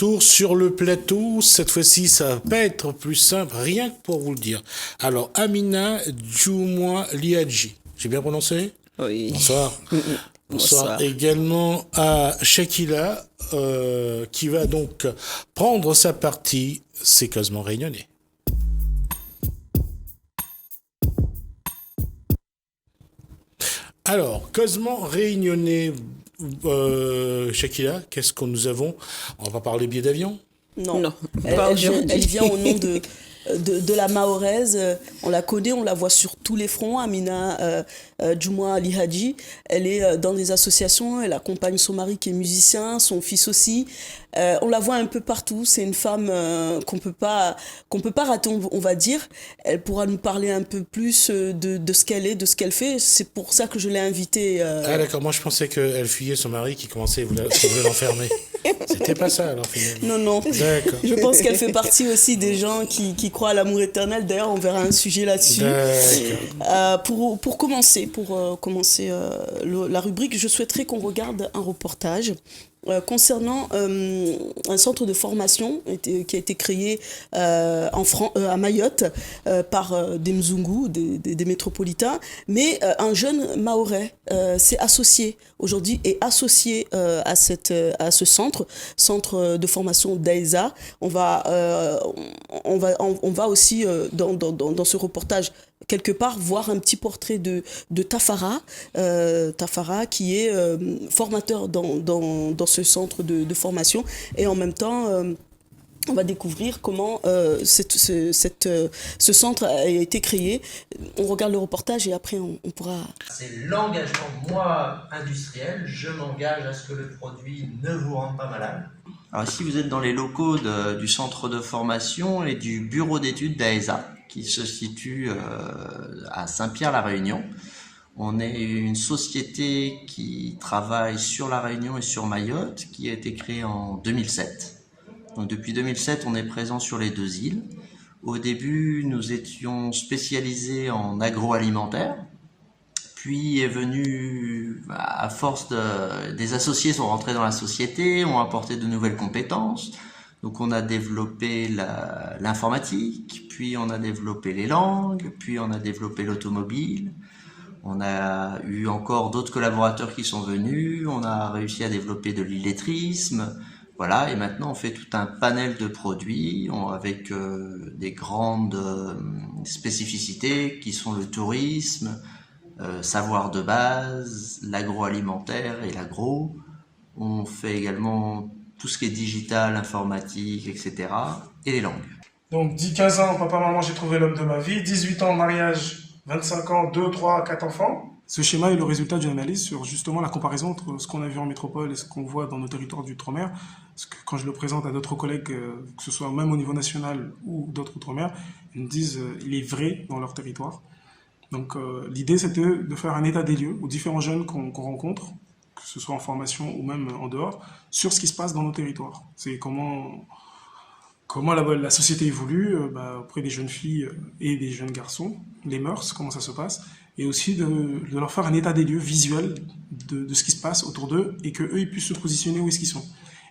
retour sur le plateau. Cette fois-ci, ça va pas être plus simple, rien que pour vous le dire. Alors, Amina Djoumoua Liadji. J'ai bien prononcé? Oui. Bonsoir. Bonsoir également à Shakila, qui va donc prendre sa partie. C'est Cosmo Réunionnais. Alors, Cosmo Réunionnais, Shakila, qu'est-ce que nous avons? On va pas parler billets d'avion? Non. Elle vient au nom de la Mahoraise. On la connaît, on la voit sur tous les fronts. Amina Djoumoua Liadji. Elle est dans des associations, elle accompagne son mari qui est musicien, son fils aussi. On la voit un peu partout. C'est une femme qu'on peut pas rater, on va dire. Elle pourra nous parler un peu plus de ce qu'elle est, de ce qu'elle fait. C'est pour ça que je l'ai invitée. Ah d'accord, moi je pensais qu'elle fuyait son mari qui commençait, voulait l'enfermer. C'était pas ça alors finalement. Non. D'accord. Je pense qu'elle fait partie aussi des gens qui croient à l'amour éternel. D'ailleurs, on verra un sujet là-dessus. Pour commencer la rubrique, je souhaiterais qu'on regarde un reportage concernant un centre de formation qui a été créé à Mayotte par des Mzungu, des métropolitains, mais un jeune Mahorais s'est associé aujourd'hui est associé à ce centre de formation d'AESA. On va aussi dans ce reportage quelque part voir un petit portrait de Tafara qui est formateur dans ce centre de formation, et en même temps on va découvrir comment ce centre a été créé. On regarde le reportage et après on pourra... C'est l'engagement, moi, industriel. Je m'engage à ce que le produit ne vous rende pas malade. Alors ici, vous êtes dans les locaux du centre de formation et du bureau d'études d'AESA, qui se situe à Saint-Pierre-la-Réunion. On est une société qui travaille sur la Réunion et sur Mayotte, qui a été créée en 2007. Donc depuis 2007, on est présent sur les deux îles. Au début, nous étions spécialisés en agroalimentaire. Puis est venu, à force des associés sont rentrés dans la société, ont apporté de nouvelles compétences. Donc on a développé l'informatique, puis on a développé les langues, puis on a développé l'automobile. On a eu encore d'autres collaborateurs qui sont venus, on a réussi à développer de l'illettrisme. Voilà, et maintenant on fait tout un panel de produits avec des grandes spécificités qui sont le tourisme, savoir de base, l'agroalimentaire et l'agro. On fait également tout ce qui est digital, informatique, etc. et les langues. Donc 10-15 ans, papa, maman, j'ai trouvé l'homme de ma vie. 18 ans, mariage, 25 ans, 2, 3, 4 enfants. Ce schéma est le résultat d'une analyse sur justement la comparaison entre ce qu'on a vu en métropole et ce qu'on voit dans nos territoires d'outre-mer. Parce que quand je le présente à d'autres collègues, que ce soit même au niveau national ou d'autres outre-mer, ils me disent il est vrai dans leur territoire. Donc l'idée c'était de faire un état des lieux aux différents jeunes qu'on rencontre, que ce soit en formation ou même en dehors, sur ce qui se passe dans nos territoires. C'est comment la société évolue auprès des jeunes filles et des jeunes garçons, les mœurs, comment ça se passe, et aussi de leur faire un état des lieux visuel de ce qui se passe autour d'eux, et qu'eux ils puissent se positionner où est-ce qu'ils sont.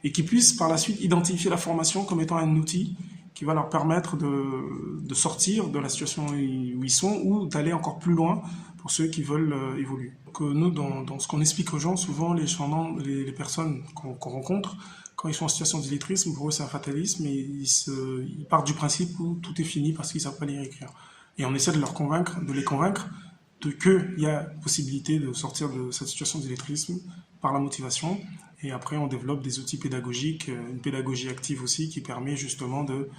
Et qu'ils puissent par la suite identifier la formation comme étant un outil qui va leur permettre de sortir de la situation où ils sont, ou d'aller encore plus loin pour ceux qui veulent évoluer. Donc, nous, dans ce qu'on explique aux gens, souvent les personnes qu'on rencontre, quand ils sont en situation d'illettrisme, pour eux c'est un fatalisme, et ils partent du principe où tout est fini parce qu'ils ne savent pas lire et écrire. Et on essaie de les convaincre qu'il y a possibilité de sortir de cette situation d'illettrisme par la motivation. Et après, on développe des outils pédagogiques, une pédagogie active aussi, qui permet justement de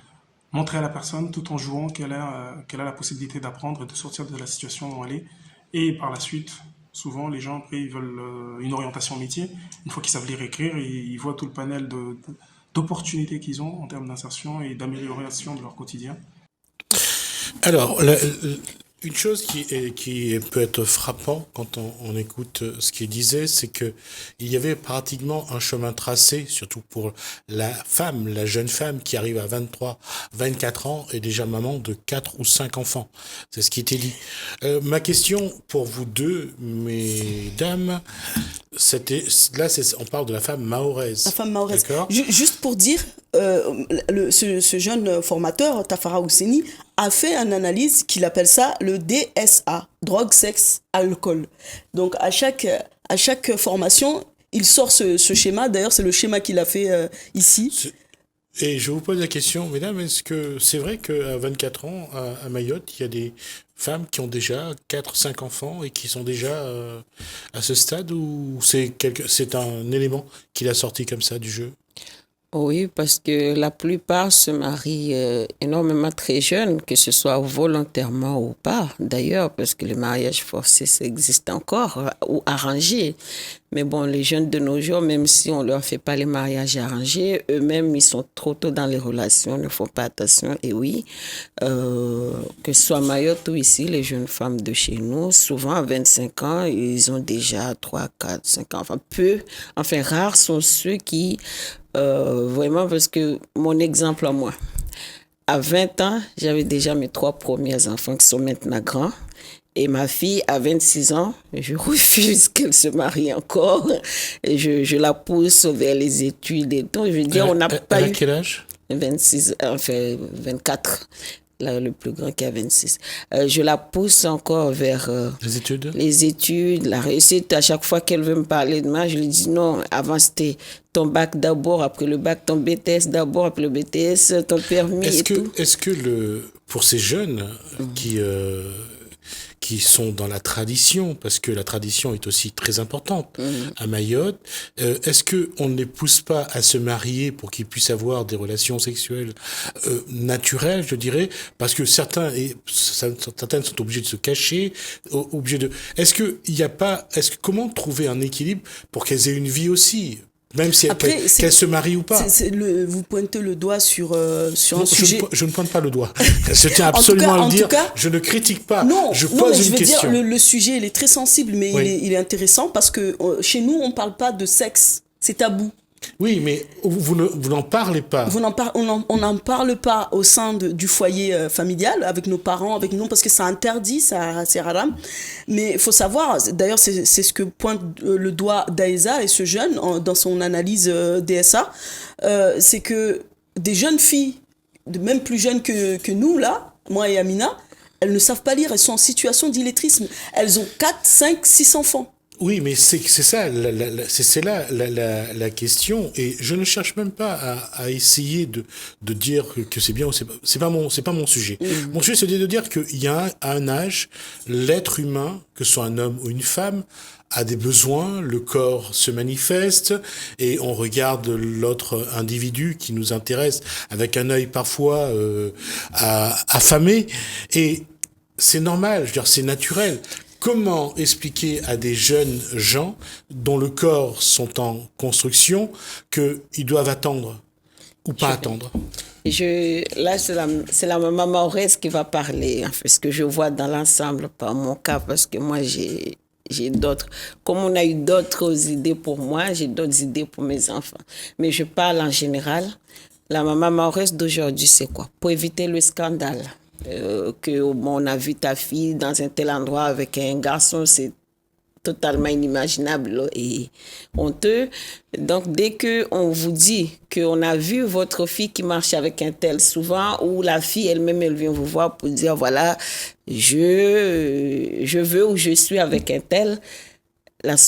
montrer à la personne, tout en jouant, qu'elle a la possibilité d'apprendre et de sortir de la situation où elle est. Et par la suite, souvent, les gens, après, ils veulent une orientation métier. Une fois qu'ils savent lire et écrire, ils voient tout le panel d'opportunités qu'ils ont en termes d'insertion et d'amélioration de leur quotidien. Alors, une chose qui peut être frappant quand on écoute ce qu'il disait, c'est que il y avait pratiquement un chemin tracé, surtout pour la jeune femme qui arrive à 23, 24 ans et déjà maman de 4 ou 5 enfants. C'est ce qui était dit. Ma question pour vous deux, mesdames, on parle de la femme mahoraise. La femme mahoraise. D'accord. Juste pour dire, ce jeune formateur, Tafara Housseni, a fait une analyse qu'il appelle ça le DSA, drogue, sexe, alcool. Donc à chaque formation, il sort ce schéma. D'ailleurs, c'est le schéma qu'il a fait ici. Et je vous pose la question, mesdames, est-ce que c'est vrai qu'à 24 ans, à Mayotte, il y a des femmes qui ont déjà 4-5 enfants et qui sont déjà à ce stade, ou c'est un élément qu'il a sorti comme ça du jeu? Oui, parce que la plupart se marient énormément très jeunes, que ce soit volontairement ou pas, d'ailleurs, parce que le mariage forcé, ça existe encore, ou arrangé. Mais bon, les jeunes de nos jours, même si on leur fait pas les mariages arrangés, eux-mêmes, ils sont trop tôt dans les relations, ne font pas attention. Et oui, que ce soit à Mayotte ou ici, les jeunes femmes de chez nous, souvent à 25 ans, ils ont déjà 3, 4, 5 ans. Enfin, rares sont ceux qui... vraiment, parce que mon exemple à moi, à 20 ans, j'avais déjà mes 3 premiers enfants qui sont maintenant grands. Et ma fille, à 26 ans, je refuse qu'elle se marie encore. Et je la pousse vers les études et tout. Je veux dire, on n'a pas eu... Elle a quel âge? 26, enfin 24. Là, le plus grand qui a 26. Je la pousse encore vers les études. Les études, la réussite. À chaque fois qu'elle veut me parler de moi, je lui dis non. Avant, c'était ton bac d'abord, après le bac, ton BTS d'abord, après le BTS, ton permis Est-ce que pour ces jeunes qui sont dans la tradition, parce que la tradition est aussi très importante à Mayotte, est-ce qu'on ne les pousse pas à se marier pour qu'ils puissent avoir des relations sexuelles naturelles, je dirais, parce que certaines sont obligés de se cacher, comment trouver un équilibre pour qu'elles aient une vie aussi, même si qu'elles se marient ou pas? Vous pointez le doigt sur un sujet. Je ne pointe pas le doigt. Je tiens absolument à le dire. Je ne critique pas. Je pose une question. Dire, le sujet, il est très sensible, mais oui. il est intéressant parce que chez nous, on ne parle pas de sexe. C'est tabou. Oui, mais vous n'en parlez pas. On n'en parle pas au sein du foyer familial, avec nos parents, avec nous, parce que c'est interdit, c'est haram. Mais il faut savoir, d'ailleurs, c'est ce que pointe le doigt d'Aïza et ce jeune, dans son analyse DSA, c'est que des jeunes filles, même plus jeunes que nous, là, moi et Amina, elles ne savent pas lire, elles sont en situation d'illettrisme. Elles ont 4, 5, 6 enfants. Oui, mais c'est ça, c'est là la question. Et je ne cherche même pas à essayer de dire que c'est bien ou c'est pas mon sujet. Mon sujet, c'est de dire qu'il y a un âge, l'être humain, que ce soit un homme ou une femme, a des besoins, le corps se manifeste et on regarde l'autre individu qui nous intéresse avec un œil parfois affamé. Et c'est normal, je veux dire, c'est naturel. Comment expliquer à des jeunes gens dont le corps sont en construction qu'ils doivent attendre ou pas attendre? Là, c'est la maman mahoraise qui va parler, en fait, ce que je vois dans l'ensemble, pas mon cas, parce que moi, j'ai d'autres. Comme on a eu d'autres idées pour moi, j'ai d'autres idées pour mes enfants. Mais je parle en général. La maman mahoraise d'aujourd'hui, c'est quoi? Pour éviter le scandale. On a vu ta fille dans un tel endroit avec un garçon, c'est totalement inimaginable et honteux. Donc, dès qu'on vous dit qu'on a vu votre fille qui marche avec un tel souvent, ou la fille elle-même, elle vient vous voir pour dire, voilà, je veux ou je suis avec un tel, la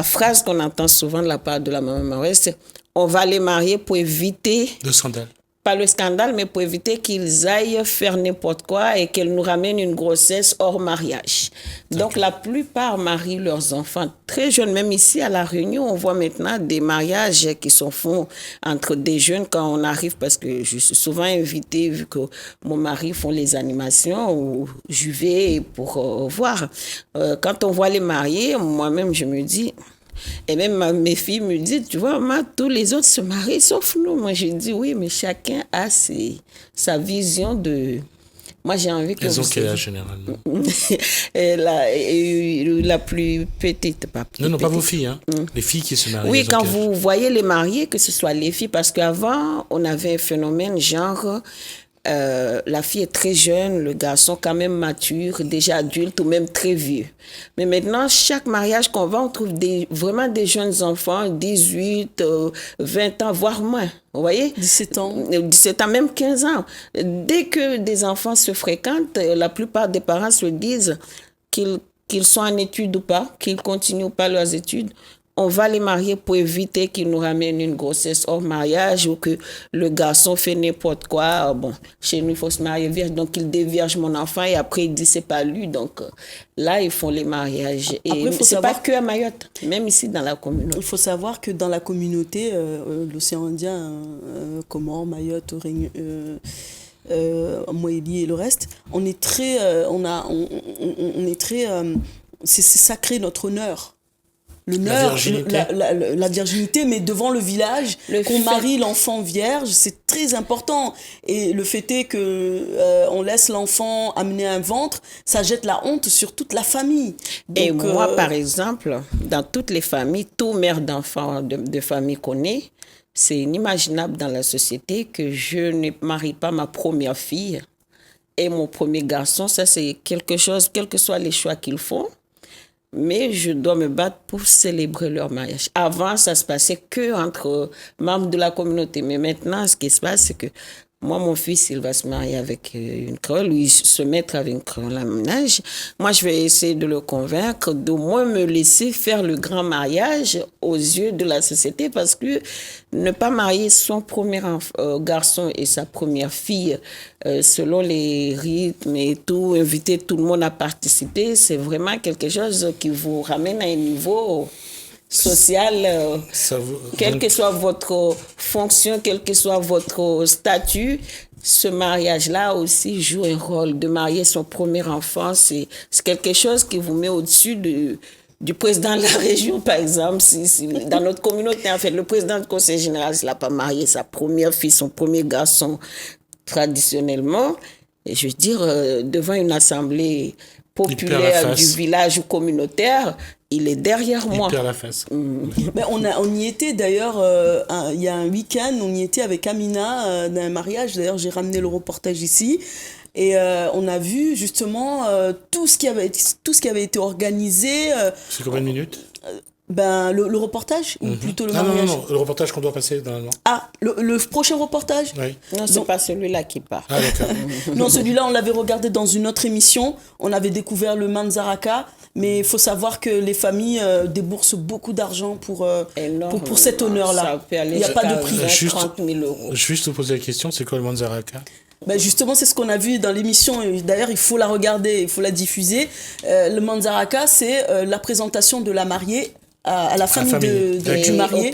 phrase qu'on entend souvent de la part de la maman mahoraise, c'est on va les marier pour éviter... le scandale. Pas le scandale, mais pour éviter qu'ils aillent faire n'importe quoi et qu'elles nous ramènent une grossesse hors mariage. Donc, la plupart marient leurs enfants très jeunes. Même ici, à La Réunion, on voit maintenant des mariages qui sont faits entre des jeunes quand on arrive, parce que je suis souvent invitée, vu que mon mari font les animations, où je vais pour voir. Quand on voit les mariés, moi-même, je me dis... Et même mes filles me disent, tu vois, maman, tous les autres se marient sauf nous. Moi, je dis, oui, mais chacun a sa vision de... Moi, j'ai envie que... Elles ont quel âge, généralement? La plus petite, pas plus Non, petite. pas vos filles, hein. Les filles qui se marient. Oui, quand vous voyez les mariés, que ce soit les filles, parce qu'avant, on avait un phénomène genre... La fille est très jeune, le garçon quand même mature, déjà adulte ou même très vieux. Mais maintenant, chaque mariage qu'on va, on trouve vraiment des jeunes enfants, 18, 20 ans, voire moins. Vous voyez? 17 ans. 17 ans, même 15 ans. Dès que des enfants se fréquentent, la plupart des parents se disent qu'ils sont en études ou pas, qu'ils continuent pas leurs études. On va les marier pour éviter qu'ils nous ramènent une grossesse hors mariage ou que le garçon fait n'importe quoi. Bon, chez nous, il faut se marier vierge, donc il dévierge mon enfant et après il dit c'est pas lui. Donc là, ils font les mariages. Et c'est pas que à Mayotte, même ici dans la communauté. Il faut savoir que dans la communauté, l'océan Indien, Comores, Mayotte, Moélie et le reste, on est très, c'est sacré notre honneur. L'honneur, la virginité, mais devant le village, qu'on marie l'enfant vierge, c'est très important. Et le fait est que on laisse l'enfant amener un ventre, ça jette la honte sur toute la famille. Donc, et moi, par exemple, dans toutes les familles, tout mère d'enfant de famille connaît, c'est inimaginable dans la société que je ne marie pas ma première fille et mon premier garçon. Ça, c'est quelque chose, quels que soient les choix qu'ils font. Mais je dois me battre pour célébrer leur mariage. Avant, ça se passait que entre membres de la communauté. Mais maintenant, ce qui se passe, c'est que moi, mon fils, il va se marier avec une créole, lui se mettre avec une créole à ménage. Moi, je vais essayer de le convaincre d'au moins me laisser faire le grand mariage aux yeux de la société, parce que ne pas marier son premier garçon et sa première fille selon les rythmes et tout, inviter tout le monde à participer, c'est vraiment quelque chose qui vous ramène à un niveau social, quelle que soit votre fonction, quel que soit votre statut, ce mariage-là aussi joue un rôle. De marier son premier enfant, c'est quelque chose qui vous met au-dessus du président de la région, par exemple. Dans notre communauté, en fait, le président du conseil général, s'il n'a pas marié sa première fille, son premier garçon, traditionnellement, et je veux dire, devant une assemblée populaire du village ou communautaire, il est derrière moi. Il perd la face. Ben, on y était d'ailleurs, il y a un week-end, on y était avec Amina d'un mariage. D'ailleurs, j'ai ramené le reportage ici. Et on a vu justement tout ce qui avait été organisé. C'est combien de minutes le reportage ou plutôt le mariage? Non, le reportage qu'on doit passer normalement. Ah, le prochain reportage? Oui. Non, c'est pas celui-là qui part. Ah, d'accord. Non, celui-là, on l'avait regardé dans une autre émission. On avait découvert le Manzaraka. Mais il faut savoir que les familles déboursent beaucoup d'argent pour cet honneur-là. Il n'y a pas de prix. 30 000 euros. Je vais juste vous poser la question, c'est quoi le Manzaraka? Ben justement, c'est ce qu'on a vu dans l'émission. D'ailleurs, il faut la regarder, il faut la diffuser. Le Manzaraka, c'est la présentation de la mariée à la famille du marié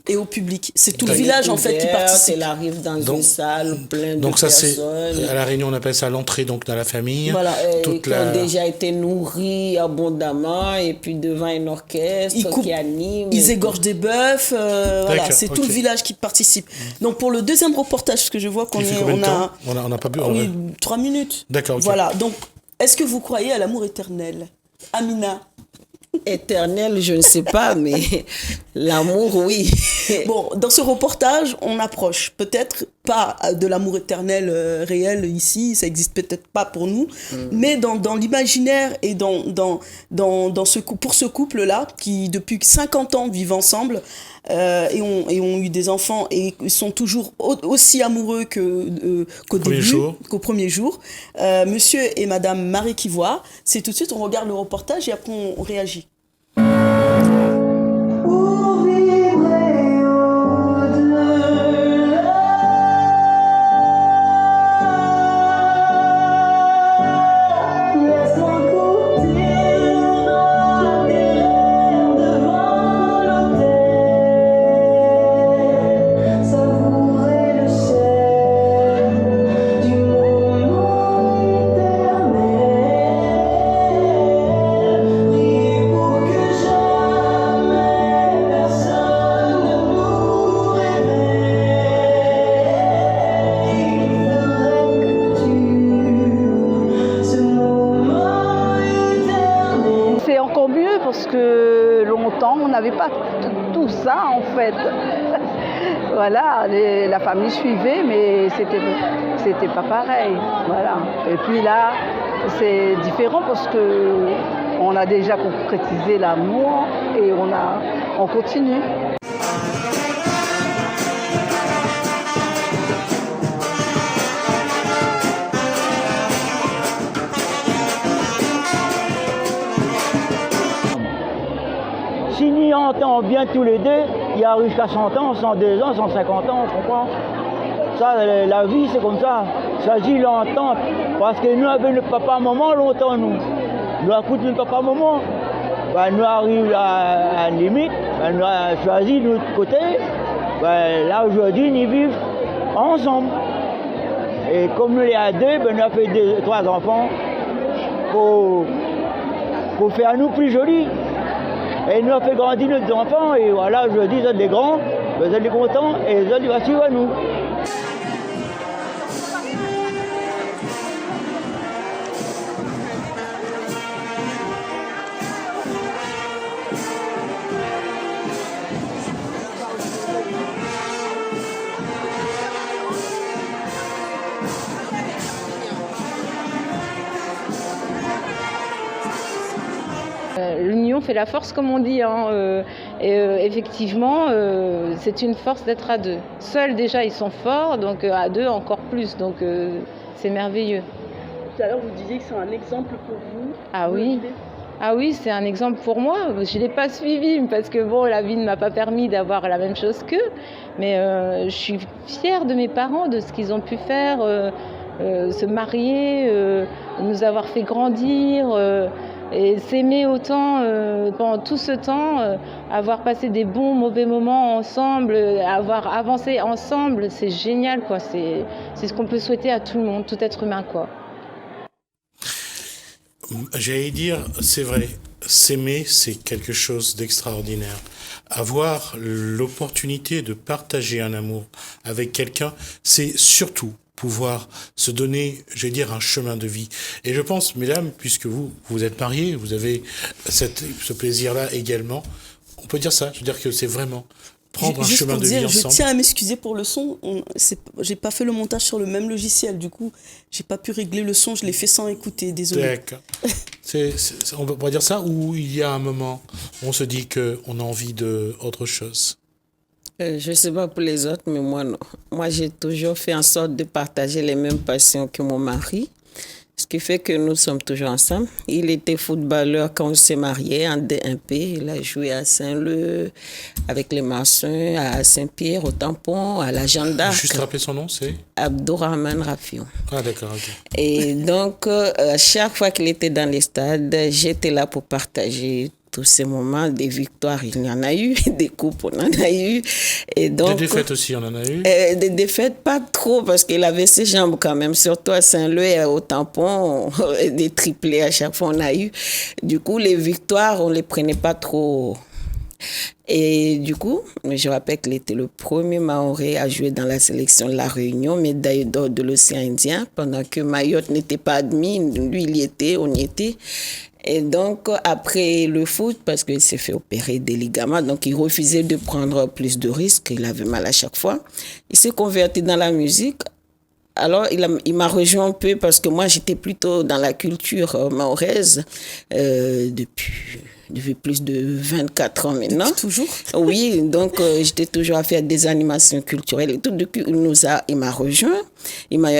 et au public. C'est tout le village en fait qui participe. Elle arrive dans une salle pleine de ça, personnes. À la Réunion, on appelle ça l'entrée donc dans la famille. Voilà. Qui ont déjà été nourris abondamment et puis devant un orchestre qui anime. Ils égorgent des bœufs. Voilà, c'est tout le village qui participe. Donc pour le deuxième reportage, ce que je vois qu'on on n'a pas bu. Oui, 3 minutes. D'accord. Okay. Voilà. Donc, est-ce que vous croyez à l'amour éternel, Amina? Éternel, je ne sais pas, mais l'amour, oui. Bon, dans ce reportage, on approche peut-être pas de l'amour éternel réel ici, ça existe peut-être pas pour nous, mais dans l'imaginaire et pour ce couple-là, qui depuis 50 ans vivent ensemble et ont eu des enfants et sont toujours aussi amoureux qu'au premier jour. Monsieur et Madame Marie Kivois, c'est tout de suite, on regarde le reportage et après on réagit. Parce que longtemps, on n'avait pas tout ça en fait. Voilà, la famille suivait, mais c'était pas pareil. Voilà. Et puis là, c'est différent parce que on a déjà concrétisé l'amour et on continue. Si nous entend bien tous les deux, il y a jusqu'à 100 ans, 102 ans, 150 ans, on comprend. Ça, la vie, c'est comme ça. Ça dit l'entente. Parce que nous, avec le papa-maman, longtemps, nous écoutons le papa-maman. Ben, nous arrivons à la limite, ben, nous avons choisi de notre côté. Ben, là, aujourd'hui, nous vivons ensemble. Et comme nous, les à deux, ben, nous avons fait 3 enfants pour faire nous plus jolis. Et nous avons fait grandir nos enfants, et voilà, aujourd'hui, ils sont des grands, ils sont des contents, et ils vont suivre à nous. L'union fait la force, comme on dit. Effectivement, c'est une force d'être à deux. Seuls, déjà, ils sont forts, donc à deux, encore plus. Donc, c'est merveilleux. Tout à l'heure, vous disiez que c'est un exemple pour vous. Ah oui. Ah oui, c'est un exemple pour moi. Je ne l'ai pas suivi parce que bon, la vie ne m'a pas permis d'avoir la même chose qu'eux. Mais je suis fière de mes parents, de ce qu'ils ont pu faire, se marier, nous avoir fait grandir. Et s'aimer autant pendant tout ce temps, avoir passé des bons, mauvais moments ensemble, avoir avancé ensemble, c'est génial, quoi. C'est ce qu'on peut souhaiter à tout le monde, tout être humain, quoi. J'allais dire, c'est vrai, s'aimer, c'est quelque chose d'extraordinaire. Avoir l'opportunité de partager un amour avec quelqu'un, c'est surtout pouvoir se donner, je vais dire, un chemin de vie. Et je pense, mesdames, puisque vous êtes mariées, vous avez ce plaisir-là également, on peut dire ça, je veux dire que c'est vraiment prendre un chemin de vie ensemble. Je tiens à m'excuser pour le son, j'ai pas fait le montage sur le même logiciel, du coup, j'ai pas pu régler le son, je l'ai fait sans écouter, désolé. D'accord. On peut dire ça, ou il y a un moment où on se dit qu'on a envie d'autre chose? Je ne sais pas pour les autres, mais moi, non. Moi, j'ai toujours fait en sorte de partager les mêmes passions que mon mari, ce qui fait que nous sommes toujours ensemble. Il était footballeur quand on s'est mariés en D1P. Il a joué à Saint-Leu, avec les Marsins, à Saint-Pierre, au Tampon, à la Jeanne d'Arc. Juste rappeler son nom, c'est Abdourahmane Rafiou. Ah, d'accord, ok. Et donc, à chaque fois qu'il était dans les stades, j'étais là pour partager tous ces moments. Des victoires, il y en a eu, des coupes, on en a eu. Et donc, des défaites aussi, on en a eu. Des défaites, pas trop, parce qu'il avait ses jambes quand même, surtout à Saint-Leu et au Tampon, des triplés à chaque fois on a eu. Du coup, les victoires, on les prenait pas trop. Et du coup, je rappelle qu'il était le premier Mahorais à jouer dans la sélection de la Réunion, médaille d'or de l'océan Indien, pendant que Mayotte n'était pas admis, lui il y était, on y était. Et donc, après le foot, parce qu'il s'est fait opérer des ligaments, donc il refusait de prendre plus de risques, il avait mal à chaque fois. Il s'est converti dans la musique. Alors, il m'a rejoint un peu parce que moi, j'étais plutôt dans la culture mahoraise depuis plus de 24 ans maintenant. Depuis toujours? Oui, donc j'étais toujours à faire des animations culturelles et tout. Depuis, il m'a rejoint.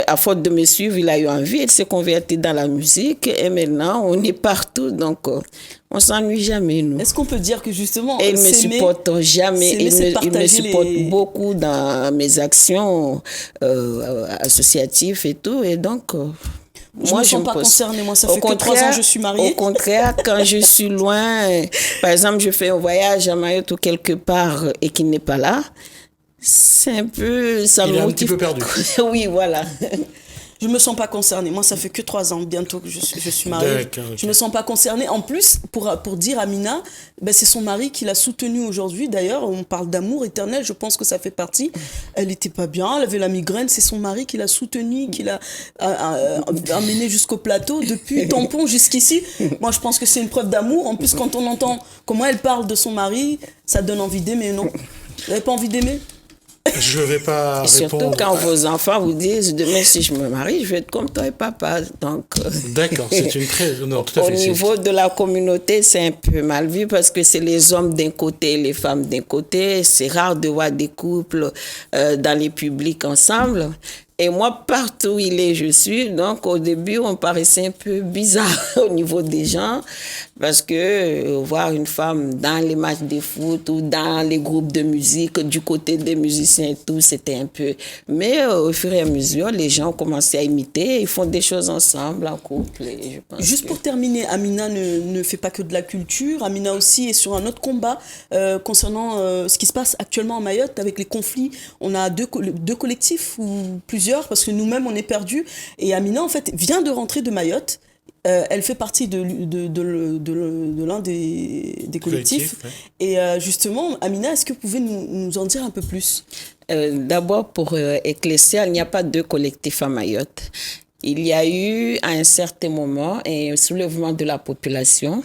À faute de me suivre, il a eu envie, il s'est converti dans la musique et maintenant, on est partout. Donc, on s'ennuie jamais, nous. Est-ce qu'on peut dire que justement, et il me supporte jamais. Il me supporte beaucoup dans mes actions associatives et tout. Et donc, je me sens pas concernée. Moi, ça fait que 3 ans que je suis mariée. Au contraire, quand je suis loin, par exemple, je fais un voyage à Mayotte ou quelque part et qu'il n'est pas là, c'est un peu... Ça il est un petit peu perdu. Oui, voilà. Je me sens pas concernée. Moi, ça fait que 3 ans bientôt que je suis mariée. Okay. Je me sens pas concernée. En plus, pour dire à Mina, c'est son mari qui l'a soutenue aujourd'hui. D'ailleurs, on parle d'amour éternel. Je pense que ça fait partie. Elle était pas bien. Elle avait la migraine. C'est son mari qui l'a soutenue, qui l'a amenée jusqu'au plateau, depuis Tampon jusqu'ici. Moi, je pense que c'est une preuve d'amour. En plus, quand on entend comment elle parle de son mari, ça donne envie d'aimer, non? Vous n'avez pas envie d'aimer? Je vais pas Et surtout répondre. quand vos enfants vous disent demain si je me marie, je vais être comme toi et papa. Donc, D'accord, c'est une très. Non, tout à au fait. niveau de la communauté, c'est un peu mal vu parce que c'est les hommes d'un côté, les femmes d'un côté. C'est rare de voir des couples dans les publics ensemble. Et moi, partout où je suis. Donc, au début, on paraissait un peu bizarre au niveau des gens parce que voir une femme dans les matchs de foot ou dans les groupes de musique, du côté des musiciens et tout, c'était un peu... Mais au fur et à mesure, les gens ont commencé à imiter. Ils font des choses ensemble, en couple. Et je pense Juste pour terminer, Amina ne fait pas que de la culture. Amina aussi est sur un autre combat concernant ce qui se passe actuellement en Mayotte avec les conflits. On a deux collectifs ou plusieurs parce que nous-mêmes on est perdus. Et Amina en fait vient de rentrer de Mayotte. Elle fait partie de l'un des collectifs. Ouais. Et justement, Amina, est-ce que vous pouvez nous en dire un peu plus? D'abord, pour éclaircir, il n'y a pas de collectif à Mayotte. Il y a eu à un certain moment un soulèvement de la population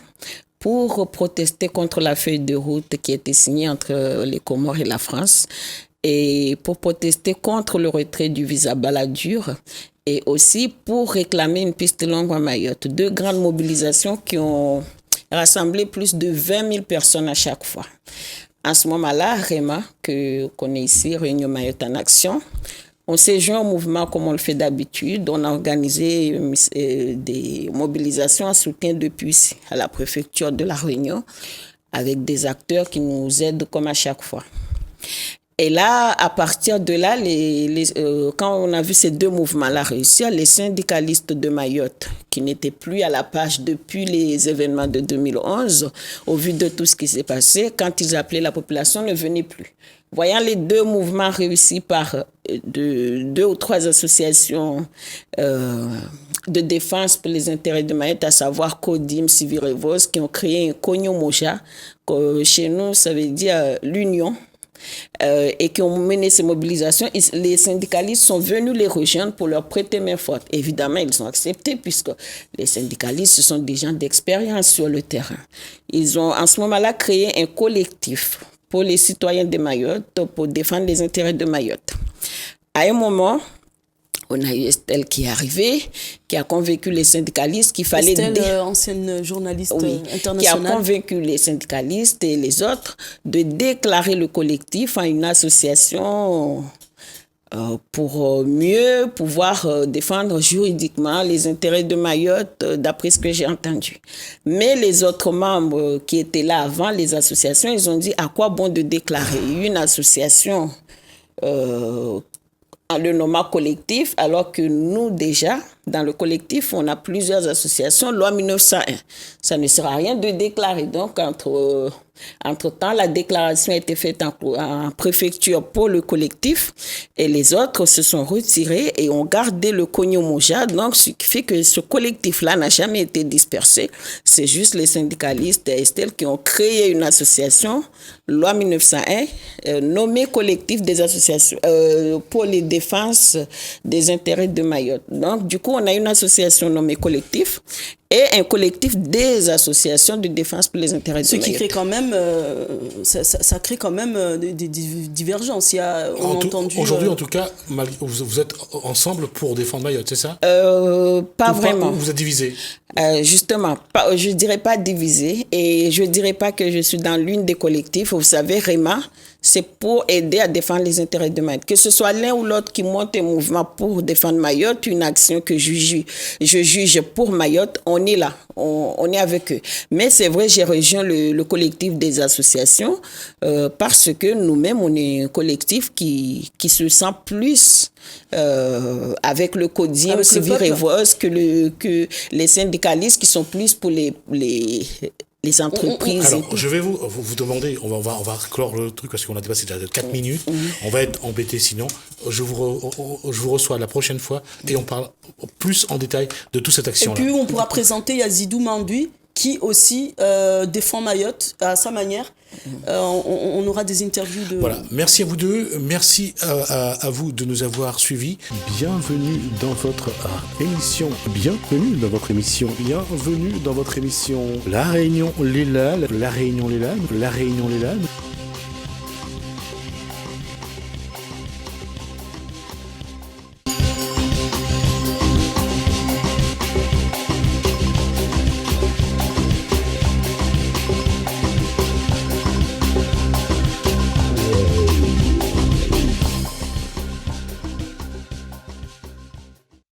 pour protester contre la feuille de route qui a été signée entre les Comores et la France et pour protester contre le retrait du visa Balladur et aussi pour réclamer une piste longue à Mayotte. Deux grandes mobilisations qui ont rassemblé plus de 20 000 personnes à chaque fois. À ce moment-là, REMA, qu'on est ici, Réunion Mayotte en Action, on s'est joint au mouvement comme on le fait d'habitude. On a organisé des mobilisations en soutien depuis à la préfecture de la Réunion avec des acteurs qui nous aident comme à chaque fois. Et là, à partir de là, quand on a vu ces deux mouvements-là réussir, les syndicalistes de Mayotte, qui n'étaient plus à la page depuis les événements de 2011, au vu de tout ce qui s'est passé, quand ils appelaient la population, ne venaient plus. Voyant les deux mouvements réussis par deux ou trois associations de défense pour les intérêts de Mayotte, à savoir CODIM, Civirevos, qui ont créé un Konyo Moja, que chez nous, ça veut dire l'union, et qui ont mené ces mobilisations, les syndicalistes sont venus les rejoindre pour leur prêter main forte. Évidemment, ils ont accepté puisque les syndicalistes, ce sont des gens d'expérience sur le terrain. Ils ont en ce moment-là créé un collectif pour les citoyens de Mayotte, pour défendre les intérêts de Mayotte. À un moment, on a eu Estelle qui est arrivée, qui a convaincu les syndicalistes qu'il fallait... Estelle, ancienne journaliste internationale. Qui a convaincu les syndicalistes et les autres de déclarer le collectif en une association pour mieux pouvoir défendre juridiquement les intérêts de Mayotte, d'après ce que j'ai entendu. Mais les autres membres qui étaient là avant les associations, ils ont dit à quoi bon de déclarer une association en le nommant collectif, alors que nous, déjà, dans le collectif, on a plusieurs associations, loi 1901. Ça ne sert à rien de déclarer. Donc, entre-temps, la déclaration a été faite en préfecture pour le collectif et les autres se sont retirés et ont gardé le Konyo Moja. Donc, ce qui fait que ce collectif-là n'a jamais été dispersé. C'est juste les syndicalistes et Estelle qui ont créé une association, loi 1901, nommée collectif des associations pour les défenses des intérêts de Mayotte. Donc, du coup, on a une association nommée collectif et un collectif des associations de défense pour les intérêts de Mayotte. Ce qui crée quand même, ça crée quand même des divergences. Aujourd'hui, en tout cas, vous êtes ensemble pour défendre Mayotte, c'est ça? Pas vraiment. Vous êtes divisés? Justement, je ne dirais pas divisé et je ne dirais pas que je suis dans l'une des collectifs. Vous savez, REMA, c'est pour aider à défendre les intérêts de Mayotte. Que ce soit l'un ou l'autre qui monte un mouvement pour défendre Mayotte, une action que je juge pour Mayotte, on est là, on est avec eux. Mais c'est vrai, j'ai rejoint le collectif des associations parce que nous-mêmes, on est un collectif qui se sent plus avec le CODIM, Civirevos, que les syndicalistes qui sont plus pour les entreprises. Alors, je vais vous demander, on va clore le truc parce qu'on a dépassé déjà de 4 minutes. On va être embêté sinon. Je vous reçois la prochaine fois et on parle plus en détail de toute cette action-là. Et puis, on pourra présenter Yazidou Mandoui qui aussi défend Mayotte à sa manière. On aura des interviews de... Voilà, merci à vous deux, merci à vous de nous avoir suivis. Bienvenue dans votre émission, La Réunion, les LAD,